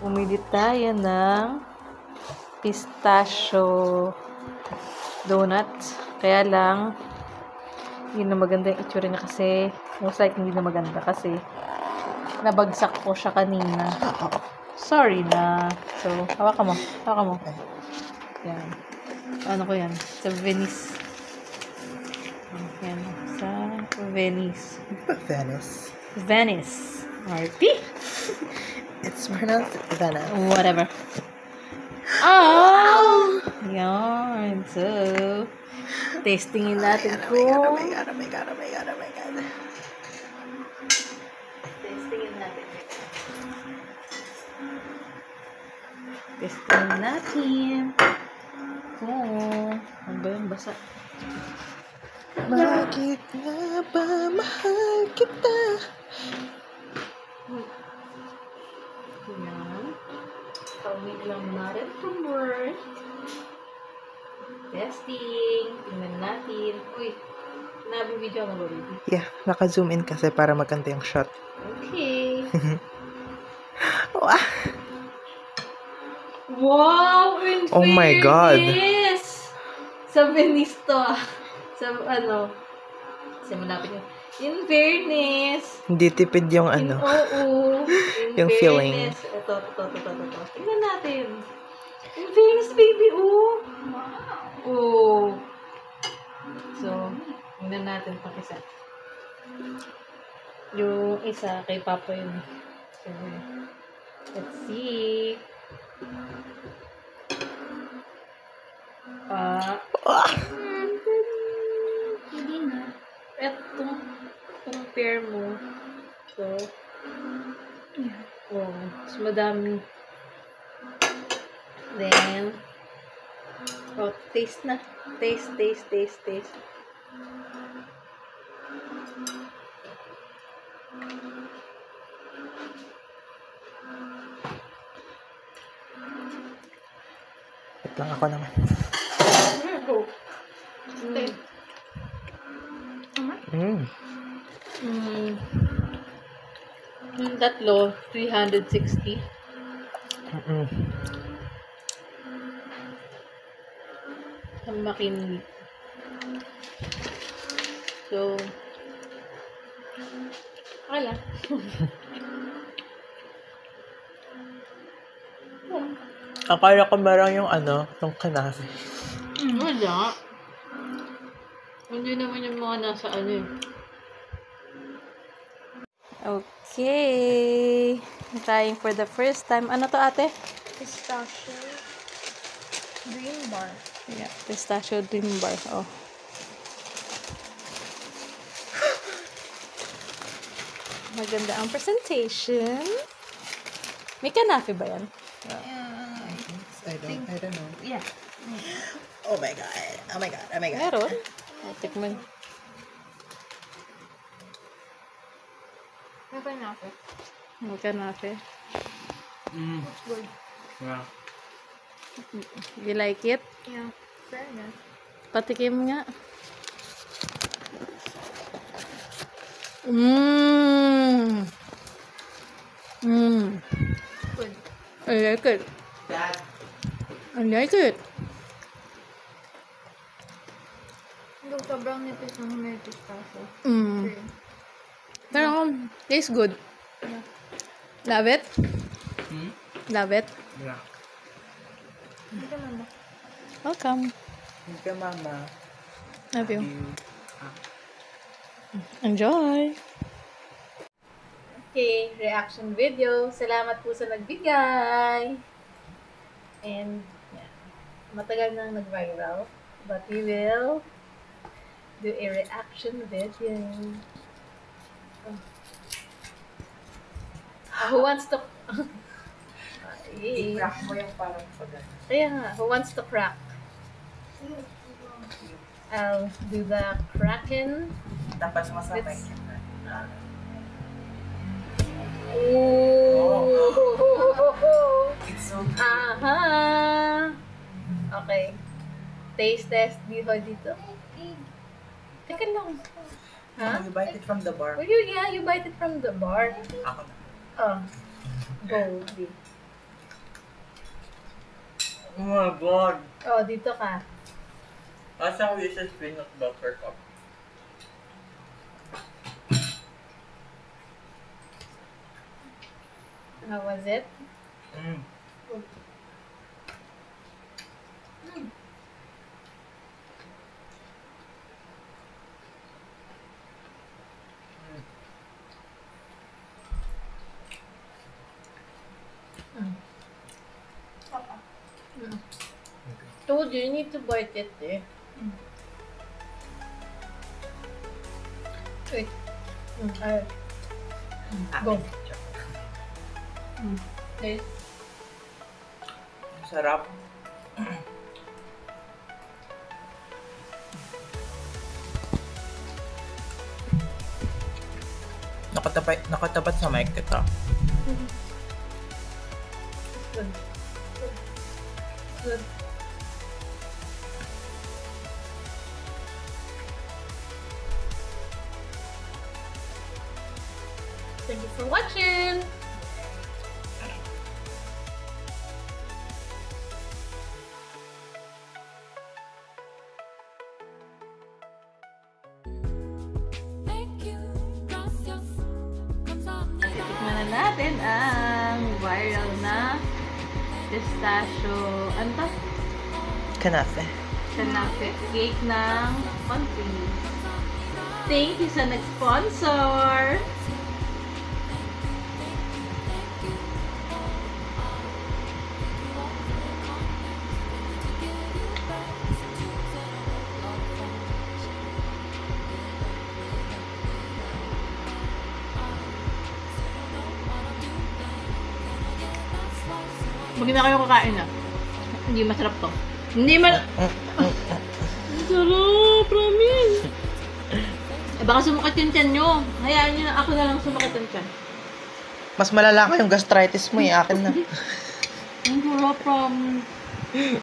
Pumili tayo ng pistachio donuts. Kaya lang, hindi na maganda yung itsura niya kasi, most likely hindi na maganda kasi nabagsak ko siya kanina. Sorry na. So, hawakan mo. Hawakan mo. Yan. Ano ko yan? Sa Venice. Yan. Sa Venice. Venice. Venice. RP? It's pronounced Venice. Whatever. Oh! Yan. So, testingin natin kung... Oh my god. Testingin natin. Testingin natin. Ano ba yung basa? Bakit nga ba mahal kita? Yan. Pauwi lang natin from work. Testing. Tingnan natin. Uy, nabibidyo mo ba, baby? Yeah, naka-zoom in kasi para maganda yung shot. Okay. Wow! Wow! In Oh my God. fairness! Sa Venice to ah. Sa ano? Kasi malapit yun. In fairness. Hindi tipid yung ano. Oo. In Yung feeling. fairness. Ito. Tingnan natin. In fairness, baby. Oh. Oh. So, tingnan natin pang isa. Yung isa kay Papa yun. So, let's see. Hindi na. Itong pair mo. So, oh, mas madami. Then, oh, taste na. Taste. Wait lang ako naman. Go. Yung tatlo, 360. Ang makin. So, wala. Akala ko meron yung ano, yung kanafi. Wala. Hindi naman yung mga nasa ano eh. Okay. Trying for the first time. Ano to, ate? Pistachio Dream Bar. Yeah, pistachio dream bar. Oh. Maganda ang presentation. May kanafe ba yan? I don't know. Yeah. Oh my god. Meron. Tikman. May kanafe. May kanafe. Good. Yeah. You like it? Yeah. Fair enough. Patikim nga. Good. I like it. Dad. I like it. Yung sobrang nipis ng may pistachio. Cream. Pero, tastes good. Yeah. Love it? Love it? Yeah. Hindi ka mama. Welcome. Thank you, mama. Love you. Enjoy! Okay, reaction video. Salamat po sa nagbigay. And, yeah, matagal nang nag-viral. But we will do a reaction video. Who wants to... I-crack mo yung parang pagano. Kaya nga, who wants to crack? I'll do the cracking. Dapat masabay. Let's- Ooh! It's so Aha! Okay. Taste test dito. Teka lang. Ha? You bite it from the bar. Oh, you bite it from the bar. Ako na. Oh. Go, B. Oh my God. Oh, dito ka. Asang wishes peanut butter cup. How was it? Mm. Told you need to bite it eh. Wait. Go. Okay. Sarap. Nakatapat sa mic kita. Good. Good. Thank you for watching. Tikman na natin ang viral na pistachio, ano to? Kanafe. Kanafe cake ng country. Thank you sa nag-sponsor! Huwag na kayo kakain na. Hindi masarap to. Hindi man... Sarap, promise! Eh baka sumakit yung tiyan nyo. Hayaan nyo na ako na lang sumakit yung tiyan. Mas malala ka yung gastritis mo eh. Akin na. Ang sarap, promise.